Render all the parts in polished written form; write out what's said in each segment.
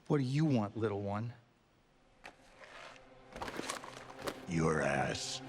What do you want, little one? Your ass.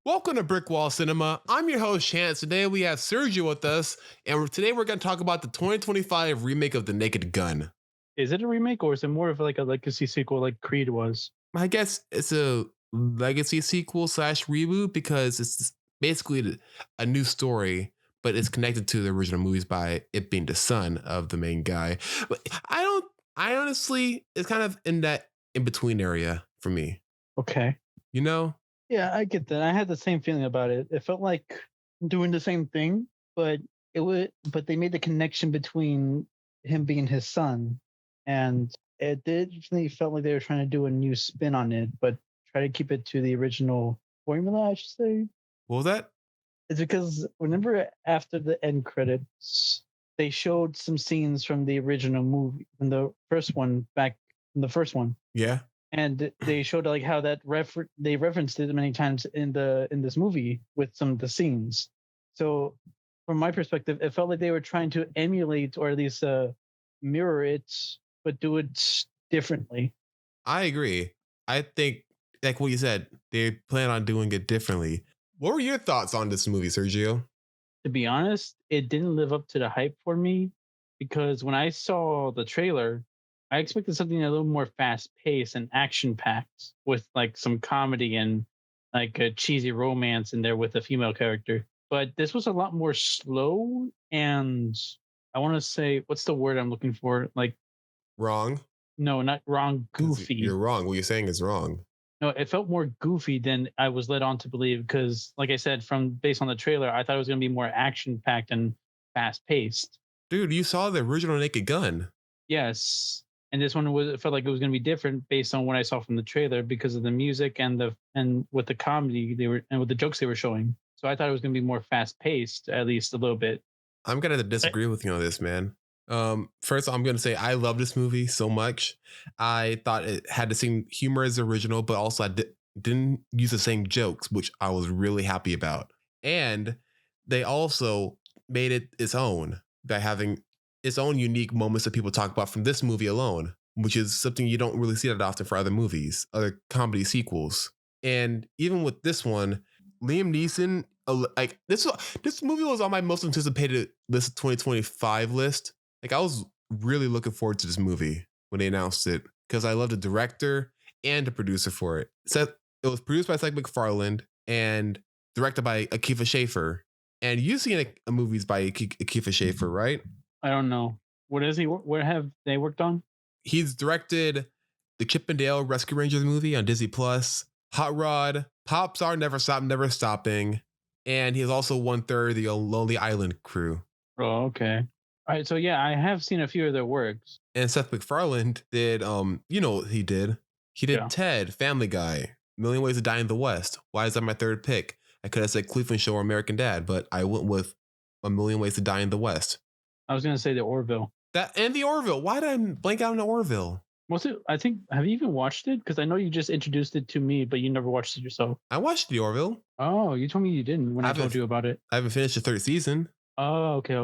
Welcome to Brick Wall Cinema. I'm your host, Chance. Today we have Sergio with us, and today we're going to talk about the 2025 remake of The Naked Gun. Is it a remake or is it more of like a legacy sequel like Creed was? I guess it's a legacy sequel slash reboot because it's basically a new story, but it's connected to the original movies by it being the son of the main guy. But I honestly, it's kind of in that in between area for me, Okay. you know? Yeah, I get that. I had the same feeling about it. It felt like doing the same thing, but but they made the connection between him being his son, and it definitely felt like they were trying to do a new spin on it, but try to keep it to the original formula, I should say. What was that? It's because remember after the end credits, they showed some scenes from the original movie, from the first one, back in the first one. Yeah. And they showed like how that they referenced it many times in this movie with some of the scenes. So from my perspective, it felt like they were trying to emulate or at least mirror it, but do it differently. I agree. I think, like what you said, they plan on doing it differently. What were your thoughts on this movie, Sergio? To be honest, it didn't live up to the hype for me because when I saw the trailer, I expected something a little more fast paced and action packed with like some comedy and like a cheesy romance in there with a female character. But this was a lot more slow and I want to say, what's the word I'm looking for? Like, Wrong. no, not wrong, 'Cause goofy. You're wrong. What you're saying is wrong. No, it felt more goofy than I was led on to believe because, like I said, from based on the trailer, I thought it was going to be more action packed and fast paced. Dude, you saw the original Naked Gun. Yes, and this one was it felt like it was going to be different based on what I saw from the trailer because of the music and with the comedy they were and with the jokes they were showing. So I thought it was going to be more fast paced, at least a little bit. I'm gonna have to disagree with you on this, man. First, I'm gonna say I love this movie so much. I thought it had the same humor as the original, but also didn't use the same jokes, which I was really happy about. And they also made it its own by having its own unique moments that people talk about from this movie alone, which is something you don't really see that often for other movies, other comedy sequels. And even with this one, Liam Neeson, like this movie was on my most anticipated list of 2025 list. Like I was really looking forward to this movie when they announced it because I love the director and the producer for it. It was produced by Seth MacFarlane and directed by Akiva Schaffer. And you've seen movies by Akiva Schaffer, right? I don't know what is he. What have they worked on? He's directed the Chip and Dale Rescue Rangers movie on Disney Plus, Hot Rod, Pop Star Never Stop, Never Stopping, and he's also 1/3 the Lonely Island crew. Oh, okay. All right, so yeah, I have seen a few of their works. And Seth MacFarlane did, you know what he did? He did Yeah. Ted, Family Guy, Million Ways to Die in the West. Why is that my third pick? I could have said Cleveland Show or American Dad, but I went with A Million Ways to Die in the West. I was gonna say the Orville. That and the Orville. Why did I blank out on the Orville? Was it? I think. Have you even watched it? Because I know you just introduced it to me, but you never watched it yourself. I watched the Orville. Oh, you told me you didn't when I told you about it. I haven't finished the third season. Oh, okay.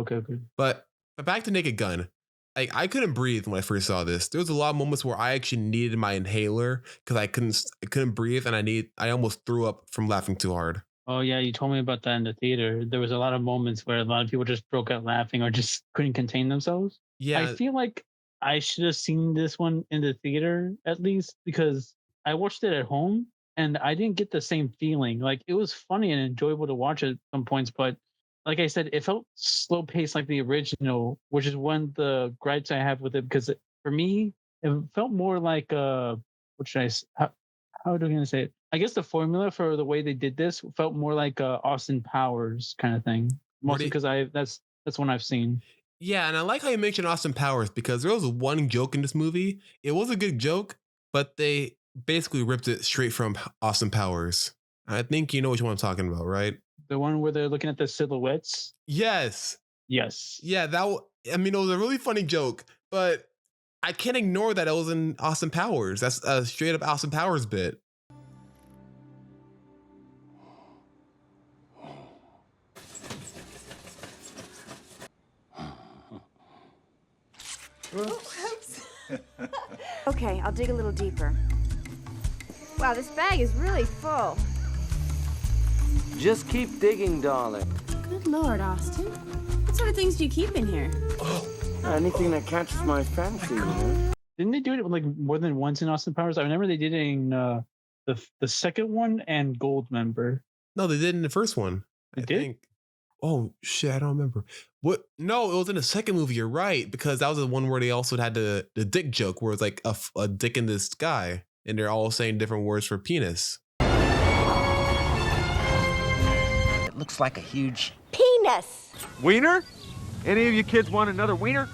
But back to Naked Gun. I couldn't breathe when I first saw this. There was a lot of moments where I actually needed my inhaler because I couldn't breathe and I almost threw up from laughing too hard. Oh yeah, you told me about that in the theater. There was a lot of moments where a lot of people just broke out laughing or just couldn't contain themselves. Yeah. I feel like I should have seen this one in the theater at least because I watched it at home and I didn't get the same feeling. Like it was funny and enjoyable to watch at some points, but like I said, it felt slow paced like the original, which is one of the gripes I have with it because for me, it felt more like what should I how do I gonna say it? I guess the formula for the way they did this felt more like Austin Powers kind of thing. Mostly because that's one I've seen. Yeah, and I like how you mentioned Austin Powers because there was one joke in this movie. It was a good joke, but they basically ripped it straight from Austin Powers. I think you know which one I'm talking about, right? The one where they're looking at the silhouettes. Yes. Yes. Yeah, I mean, it was a really funny joke, but I can't ignore that it was in Austin Powers. That's a straight up Austin Powers bit. Oops. Okay, I'll dig a little deeper. Wow, this bag is really full. Just keep digging, darling. Good Lord, Austin. What sort of things do you keep in here? Anything that catches my fancy, you know? Didn't they do it like more than once in Austin Powers? I remember they did it in the second one and Goldmember. No, they did in the first one. They I did? think. Oh shit, I don't remember. What? No, it was in the second movie. You're right, because that was the one where they also had the dick joke, where it's like a dick in the sky, and they're all saying different words for penis. It looks like a huge Penis! Wiener? Any of you kids want another wiener?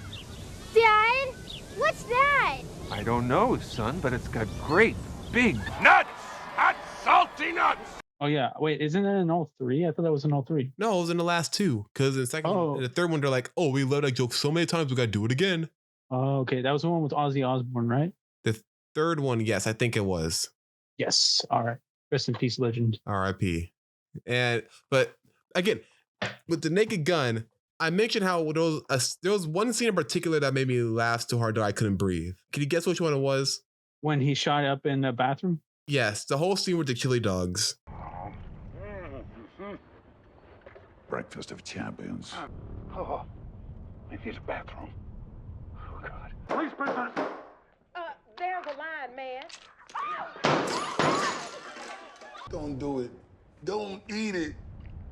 Dad, what's that? I don't know, son, but it's got great, big nuts! Hot, salty nuts! Oh yeah, wait, isn't that in all three? I thought that was in all three. No, it was in the last two, because in the second, in the third one, they're like, "Oh, we love that joke so many times, we gotta do it again." Oh, okay, that was the one with Ozzy Osbourne, right? The third one, yes, I think it was. Yes. All right. Rest in peace, legend. R.I.P. But again, with the Naked Gun, I mentioned how there was one scene in particular that made me laugh so hard that I couldn't breathe. Can you guess which one it was? When he shot up in the bathroom? Yes, the whole scene with the chili dogs. Breakfast of champions. Oh, I need a bathroom. Oh, God. Police prisoner! There's a line, man. Don't do it. Don't eat it.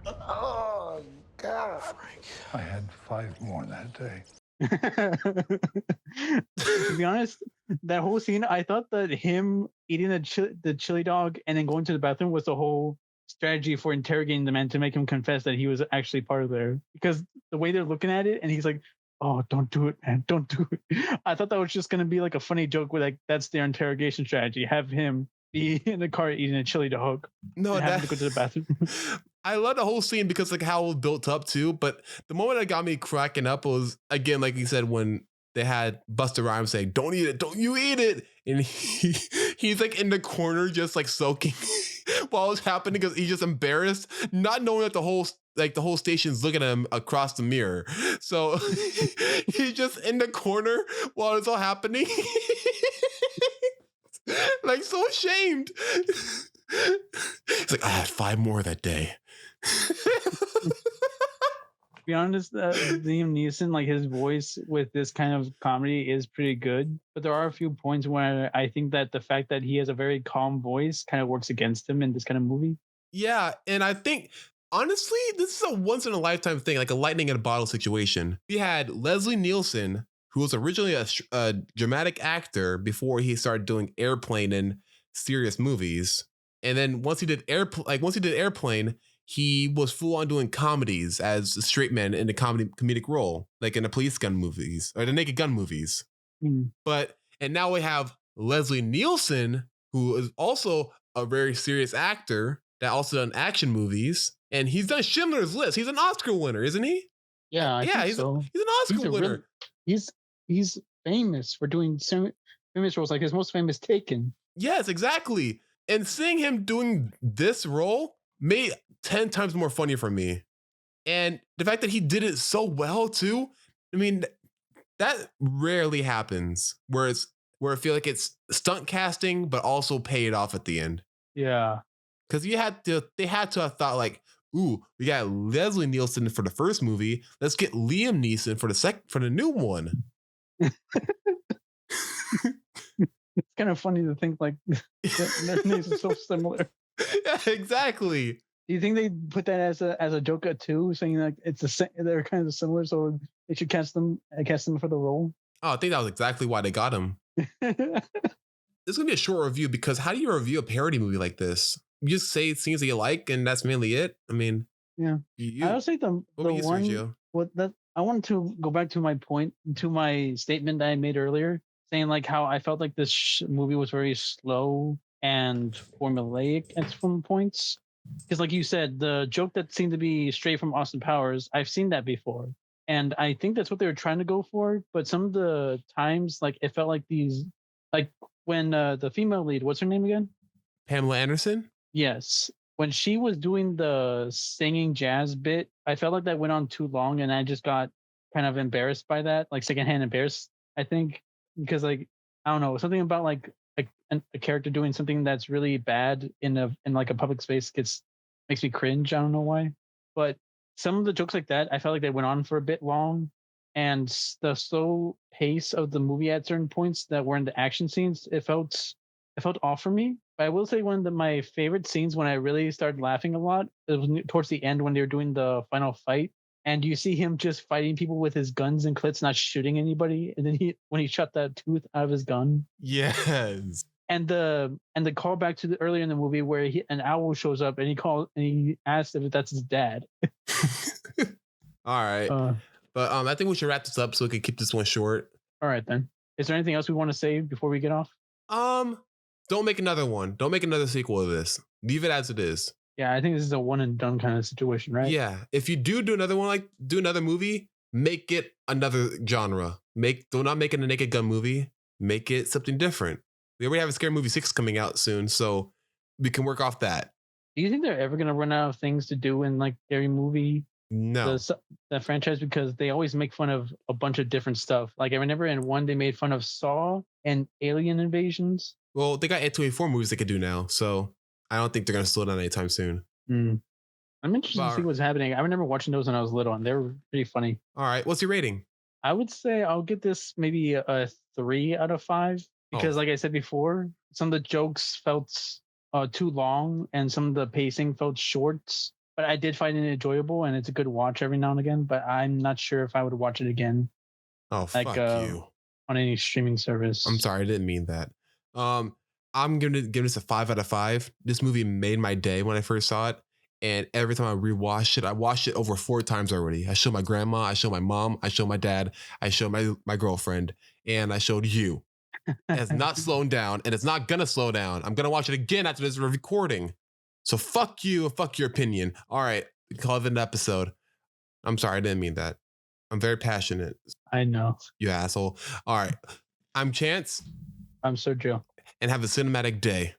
Oh, God. Frank, I had 5 more that day. To be honest, that whole scene, I thought that him eating the chili dog and then going to the bathroom was the whole strategy for interrogating the man to make him confess that he was actually part of there. Because the way they're looking at it, and he's like, "Oh, don't do it, man, don't do it." I thought that was just gonna be like a funny joke where like that's their interrogation strategy. Have him be in the car eating a chili dog. No, and have him to go to the bathroom. I love the whole scene because like how it was built up too. But the moment that got me cracking up was again, like you said, when they had Busta Rhymes saying, "Don't eat it, don't you eat it," and he's like in the corner just like soaking while it's happening because he's just embarrassed, not knowing that the whole station's looking at him across the mirror. So he's just in the corner while it's all happening. Like so ashamed. It's like I had 5 more that day. To be honest, Liam Neeson, like his voice with this kind of comedy is pretty good. But there are a few points where I think that the fact that he has a very calm voice kind of works against him in this kind of movie. Yeah, and I think honestly, this is a once in a lifetime thing, like a lightning in a bottle situation. We had Leslie Nielsen, who was originally a dramatic actor before he started doing Airplane and serious movies. And then once he did Airplane, he was full on doing comedies as a straight man in a comedic role, like in the Police Gun movies or the Naked Gun movies. Mm. And now we have Leslie Nielsen, who is also a very serious actor that also done action movies, and he's done Schindler's List. He's an Oscar winner, isn't he? Yeah, I think he's so. he's an Oscar winner. He's famous for doing famous roles, like his most famous Taken. Yes, exactly. And seeing him doing this role made 10 times more funny for me. And the fact that he did it so well too, I mean, that rarely happens where I feel like it's stunt casting, but also paid off at the end. Yeah. Because they had to have thought like, ooh, we got Leslie Nielsen for the first movie. Let's get Liam Neeson for the new one. It's kind of funny to think like their names are so similar. Yeah, exactly. Do you think they put that as a joke too, saying like they're kind of similar, so they should cast them for the role? Oh, I think that was exactly why they got him. This is gonna be a short review because how do you review a parody movie like this? You just say scenes that you like, and that's mainly it. I mean, yeah. I would say the one I wanted to go back to my statement that I made earlier, saying like how I felt like this movie was very slow and formulaic at some points. Because like you said, the joke that seemed to be straight from Austin Powers, I've seen that before. And I think that's what they were trying to go for. But some of the times, like it felt like these, like when the female lead, what's her name again? Pamela Anderson? Yes. When she was doing the singing jazz bit, I felt like that went on too long and I just got kind of embarrassed by that, like secondhand embarrassed. I think because like I don't know, something about like a character doing something that's really bad in like a public space makes me cringe. I don't know why, but some of the jokes like that, I felt like they went on for a bit long, and the slow pace of the movie at certain points that were in the action scenes, it felt off for me. But I will say one of my favorite scenes when I really started laughing a lot, it was towards the end when they were doing the final fight, and you see him just fighting people with his guns and clits, not shooting anybody. And then when he shot that tooth out of his gun, Yes. and the callback to the earlier in the movie where an owl shows up and he asks if that's his dad. All right. But I think we should wrap this up so we can keep this one short. All right then. Is there anything else we want to say before we get off? Don't make another one. Don't make another sequel of this. Leave it as it is. Yeah, I think this is a one and done kind of situation, right? Yeah. If you do another one, like do another movie, make it another genre. Do not make it a Naked Gun movie. Make it something different. We already have a Scary Movie 6 coming out soon, so we can work off that. Do you think they're ever gonna run out of things to do in like Scary Movie? No. The franchise, because they always make fun of a bunch of different stuff. Like I remember in one they made fun of Saw and alien invasions. Well, they got A24 movies they could do now, so I don't think they're gonna slow down anytime soon. I'm interested to see what's happening. I remember watching those when I was little, and they were pretty funny. All right, what's your rating? I would say I'll get this maybe a 3 out of 5 because, like I said before, some of the jokes felt too long, and some of the pacing felt short. But I did find it enjoyable, and it's a good watch every now and again. But I'm not sure if I would watch it again. Oh, like, fuck you! On any streaming service. I'm sorry, I didn't mean that. I'm gonna give this a 5 out of 5. This movie made my day when I first saw it, and every time I rewatched it, I watched it over 4 times already. I showed my grandma, I showed my mom, I showed my dad, I showed my girlfriend, and I showed you. It's not slowing down, and it's not gonna slow down. I'm gonna watch it again after this recording. So fuck you and fuck your opinion. All right, call it an episode. I'm sorry, I didn't mean that. I'm very passionate. I know. You asshole. All right, I'm Chance. I'm Sergio. And have a cinematic day.